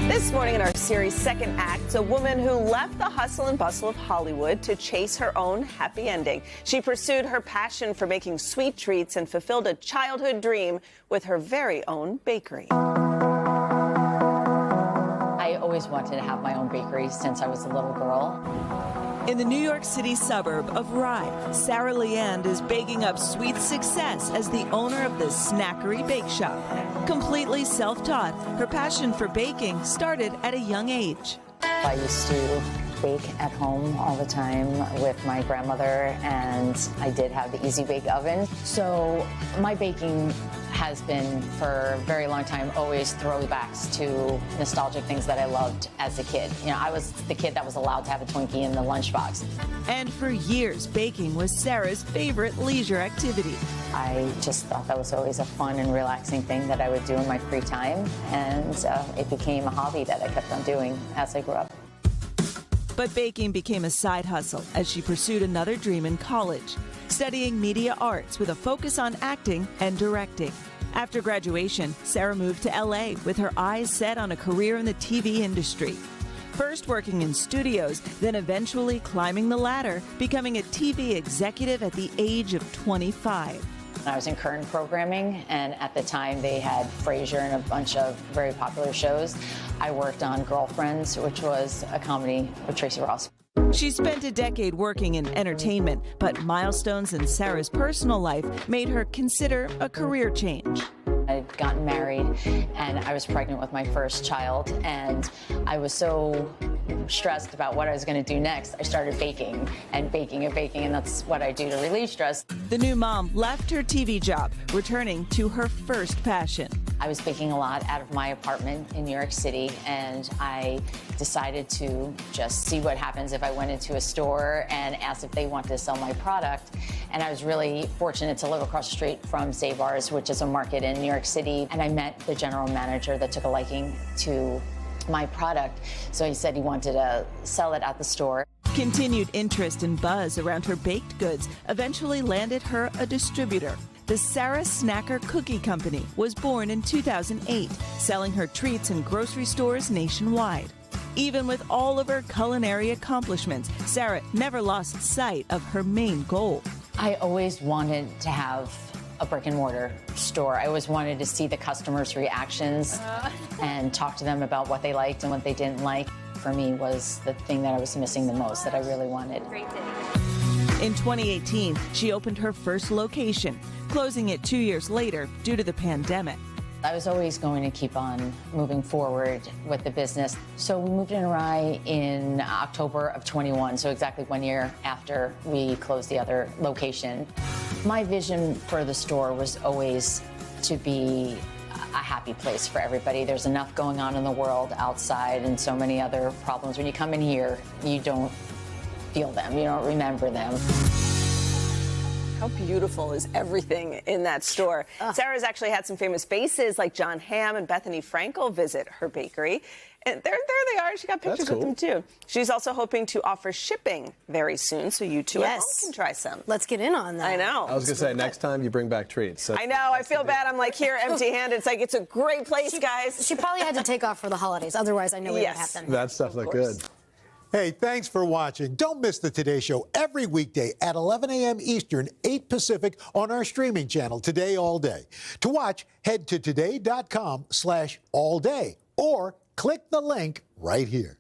This morning in our series' second act, a woman who left the hustle and bustle of Hollywood to chase her own happy ending. She pursued her passion for making sweet treats and fulfilled a childhood dream with her very own bakery. I always wanted to have my own bakery since I was a little girl. In the New York City suburb of Rye, Sara Leand is baking up sweet success as the owner of the Snackery Bake Shop. Completely self-taught, her passion for baking started at a young age. I used to bake at home all the time with my grandmother, and I did have the Easy Bake Oven. So my baking has been, for a very long time, always throwbacks to nostalgic things that I loved as a kid. You know, I was the kid that was allowed to have a Twinkie in the lunchbox. And for years, baking was Sara's favorite leisure activity. I just thought that was always a fun and relaxing thing that I would do in my free time, and it became a hobby that I kept on doing as I grew up. But baking became a side hustle as she pursued another dream in college, studying media arts with a focus on acting and directing. After graduation, Sara moved to LA with her eyes set on a career in the TV industry. First working in studios, then eventually climbing the ladder, becoming a TV executive at the age of 25. I was in current programming, and at the time they had Frasier and a bunch of very popular shows. I worked on Girlfriends, which was a comedy with Tracy Ross. She spent a decade working in entertainment, but milestones in Sara's personal life made her consider a career change. I'd gotten married, and I was pregnant with my first child, and I was so stressed about what I was going to do next. I started baking and baking and baking, and that's what I do to relieve stress. The new mom left her TV job, returning to her first passion. I was baking a lot out of my apartment in New York City, and I decided to just see what happens if I went into a store and asked if they wanted to sell my product. And I was really fortunate to live across the street from Save Ours, which is a market in New York City. And I met the general manager that took a liking to my product. So he said he wanted to sell it at the store. Continued interest and buzz around her baked goods eventually landed her a distributor. The Sara Snacker Cookie Company was born in 2008, selling her treats in grocery stores nationwide. Even with all of her culinary accomplishments, Sara never lost sight of her main goal. I always wanted to have a brick and mortar store. I always wanted to see the customers' reactions and talk to them about what they liked and what they didn't like. For me, was the thing that I was missing the most, that I really wanted. Great day. In 2018, she opened her first location, closing it 2 years later due to the pandemic. I was always going to keep on moving forward with the business. So we moved in Rye in October of 21, so exactly 1 year after we closed the other location. My vision for the store was always to be a happy place for everybody. There's enough going on in the world outside and so many other problems. When you come in here, you don't feel them, you don't remember them. How beautiful is everything in that store. Sara's actually had some famous faces like John Hamm and Bethany Frankel visit her bakery. And there they are. She got pictures with them, too. She's also hoping to offer shipping very soon, so you two at home can try some. Let's get in on that. I know. I was going to say, next time you bring back treats. So I know. I feel bad. I'm like, here, empty-handed. It's like, it's a great place, guys. She probably had to take off for the holidays. Otherwise, I know it would happen. That stuff looked good. Hey, thanks for watching. Don't miss the Today Show every weekday at 11 a.m. Eastern, 8 Pacific on our streaming channel, Today All Day. To watch, head to today.com/allday or click the link right here.